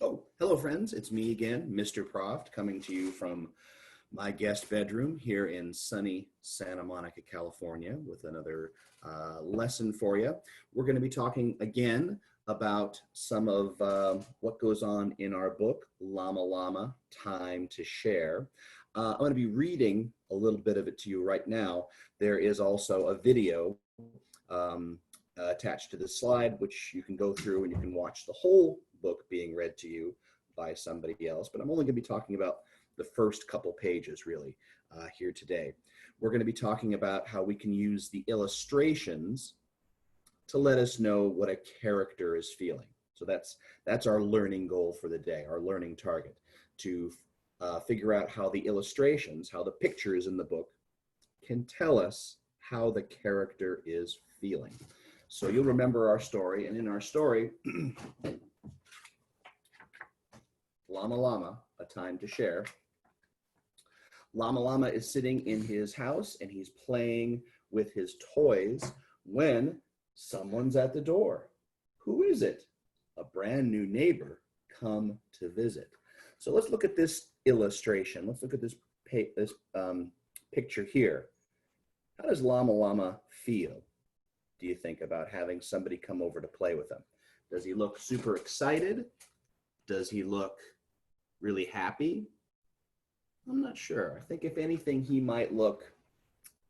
Oh, hello, friends. It's me again, Mr. Proft, coming to you from my guest bedroom here in sunny Santa Monica, California, with another lesson for you. We're going to be talking again about some of what goes on in our book, Llama Llama Time to Share. I'm going to be reading a little bit of it to you right now. There is also a video attached to this slide, which you can go through and you can watch the whole book being read to you by somebody else. But I'm only going to be talking about the first couple pages really here today. We're going to be talking about how we can use the illustrations to let us know what a character is feeling. So that's our learning goal for the day, our learning target, to figure out how the illustrations, how the pictures in the book can tell us how the character is feeling. So you'll remember our story, and in our story, Llama Llama, A Time to Share. Llama Llama is sitting in his house and he's playing with his toys when someone's at the door. Who is it? A brand new neighbor come to visit. So let's look at this illustration. Let's look at this picture here. How does Llama Llama feel, do you think, about having somebody come over to play with him? Does he look super excited? Does he look really happy? I'm not sure. I think if anything, he might look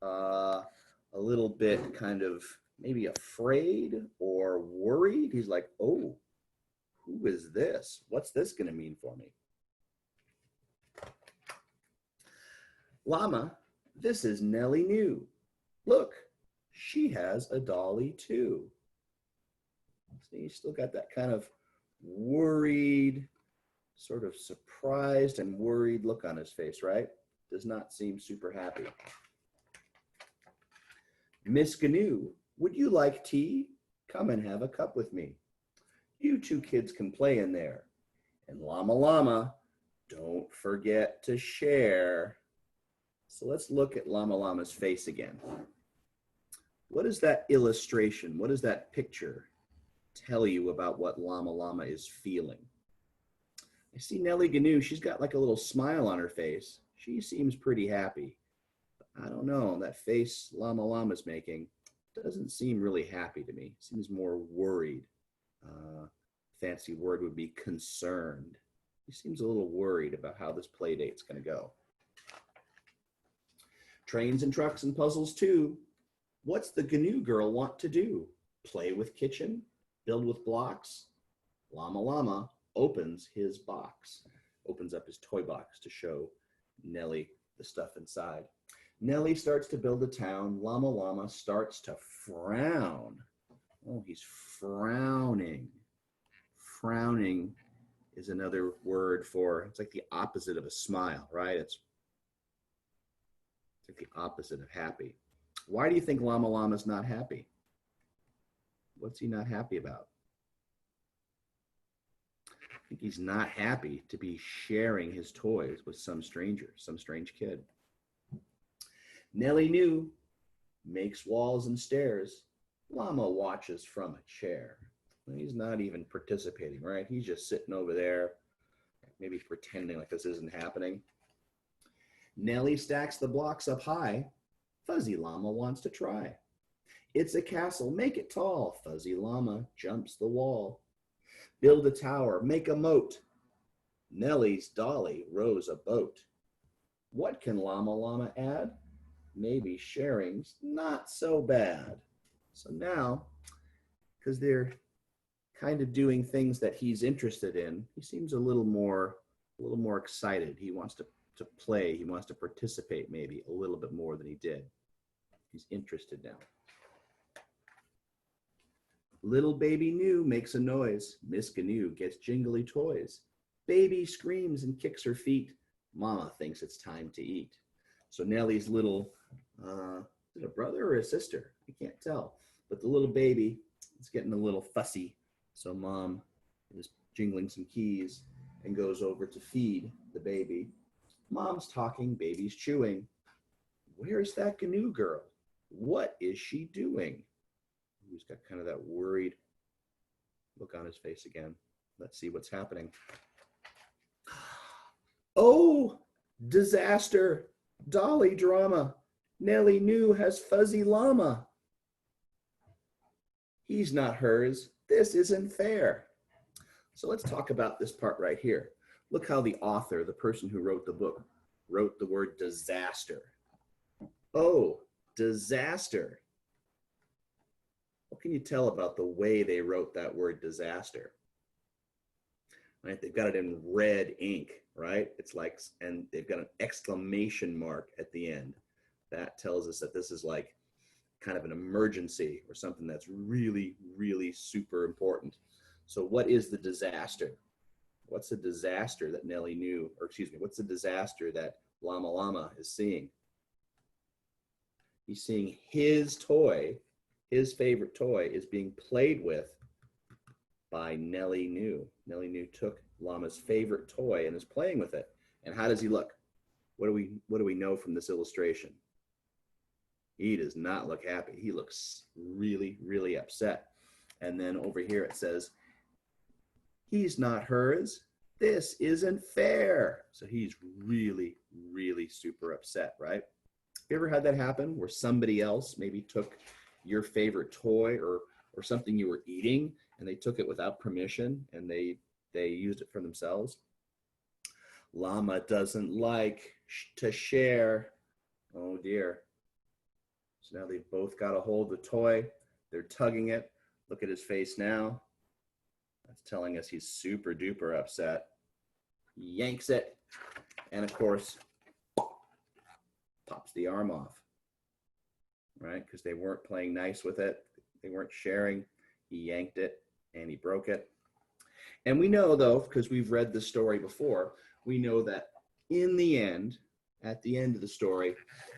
a little bit kind of maybe afraid or worried. He's like, oh, who is this? What's this going to mean for me? Llama, this is Nellie New. Look, she has a dolly too. See, you still got that kind of worried, sort of surprised and worried look on his face, right? Does not seem super happy. Miss Gnu, would you like tea? Come and have a cup with me. You two kids can play in there. And Llama Llama, don't forget to share. So let's look at Llama Llama's face again. What is that illustration? What does that picture tell you about what Llama Llama is feeling? I see Nellie Gnu, she's got like a little smile on her face. She seems pretty happy. I don't know, that face Llama Llama's making doesn't seem really happy to me. Seems more worried. Fancy word would be concerned. He seems a little worried about how this play date's going to go. Trains and trucks and puzzles too. What's the Gnu girl want to do? Play with kitchen? Build with blocks? Llama Llama opens his box, opens up his toy box to show Nellie the stuff inside. Nellie starts to build a town. Llama Llama starts to frown. Oh, he's frowning. Frowning is another word for, it's like the opposite of a smile, right? It's like the opposite of happy. Why do you think Llama Llama's not happy? What's he not happy about? I think he's not happy to be sharing his toys with some stranger, some strange kid. Nellie New makes walls and stairs. Llama watches from a chair. He's not even participating, right? He's just sitting over there, maybe pretending like this isn't happening. Nellie stacks the blocks up high. Fuzzy Llama wants to try. It's a castle, make it tall. Fuzzy Llama jumps the wall. Build a tower, make a moat. Nellie's dolly rows a boat. What can Llama Llama add? Maybe sharing's not so bad. So now, because they're kind of doing things that he's interested in, he seems a little more excited. He wants to play. He wants to participate maybe a little bit more than he did. He's interested now. Little baby New makes a noise. Miss Gnu gets jingly toys. Baby screams and kicks her feet. Mama thinks it's time to eat. So Nellie's little, is it a brother or a sister? I can't tell. But the little baby is getting a little fussy. So mom is jingling some keys and goes over to feed the baby. Mom's talking, baby's chewing. Where's that Gnu girl? What is she doing? He's got kind of that worried look on his face again. Let's see what's happening. Oh, disaster. Dolly drama. Nellie New has fuzzy llama. He's not hers. This isn't fair. So let's talk about this part right here. Look how the author, the person who wrote the book, wrote the word disaster. Oh, disaster. What can you tell about the way they wrote that word disaster? Right, they've got it in red ink, right? It's like, and they've got an exclamation mark at the end. That tells us that this is like kind of an emergency or something that's really, really super important. So what is the disaster? What's the disaster that Nellie New, or excuse me, what's the disaster that Llama Llama is seeing? He's seeing his toy, his favorite toy is being played with by Nellie New. Nellie New took Llama's favorite toy and is playing with it. And how does he look? What do we know from this illustration? He does not look happy. He looks really, really upset. And then over here it says, he's not hers. This isn't fair. So he's really, really super upset, right? Have you ever had that happen where somebody else maybe took your favorite toy or something you were eating and they took it without permission and they used it for themselves? Llama doesn't like to share. Oh dear. So now they've both got a hold of the toy. They're tugging it. Look at his face now. That's telling us he's super duper upset. He yanks it, and of course, pops the arm off, right? Because they weren't playing nice with it. They weren't sharing. He yanked it, and he broke it. And we know, though, because we've read the story before, we know that in the end, at the end of the story,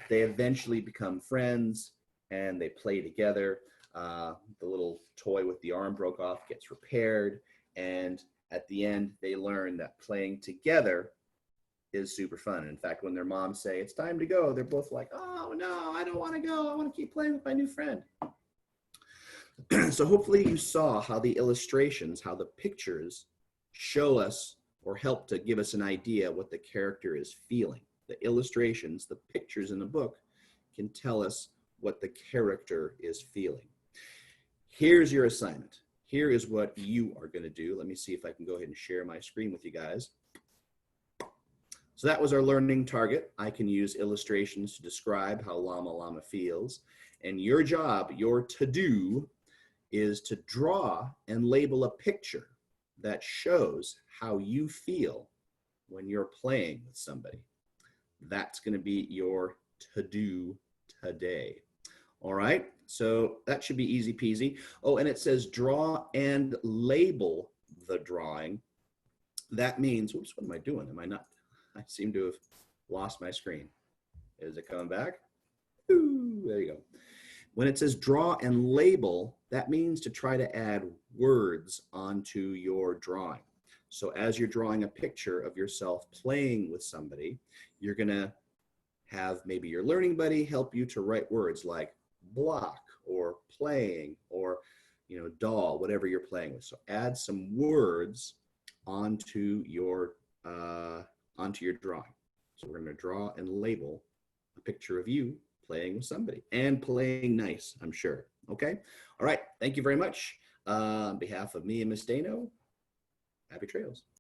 they eventually become friends, and they play together. The little toy with the arm broke off gets repaired, and at the end, they learn that playing together is super fun. In fact, when their moms say, it's time to go, they're both like, oh no, I don't want to go. I want to keep playing with my new friend. So hopefully you saw how the illustrations, how the pictures show us or help to give us an idea what the character is feeling. The illustrations, the pictures in the book can tell us what the character is feeling. Here's your assignment. Here is what you are going to do. Let me see if I can go ahead and share my screen with you guys. So that was our learning target. I can use illustrations to describe how Llama Llama feels. And your job, your to-do, is to draw and label a picture that shows how you feel when you're playing with somebody. That's going to be your to-do today. All right, so that should be easy peasy. Oh, and it says draw and label the drawing. That means, whoops, what am I doing? Am I not? I seem to have lost my screen. Is it coming back? Ooh, there you go. When it says draw and label, that means to try to add words onto your drawing. So as you're drawing a picture of yourself playing with somebody, you're gonna have maybe your learning buddy help you to write words like block or playing or, you know, doll, whatever you're playing with. So add some words onto your drawing. So we're going to draw and label a picture of you playing with somebody and playing nice, I'm sure. Okay. All right. Thank you very much. On behalf of me and Miss Dano, happy trails.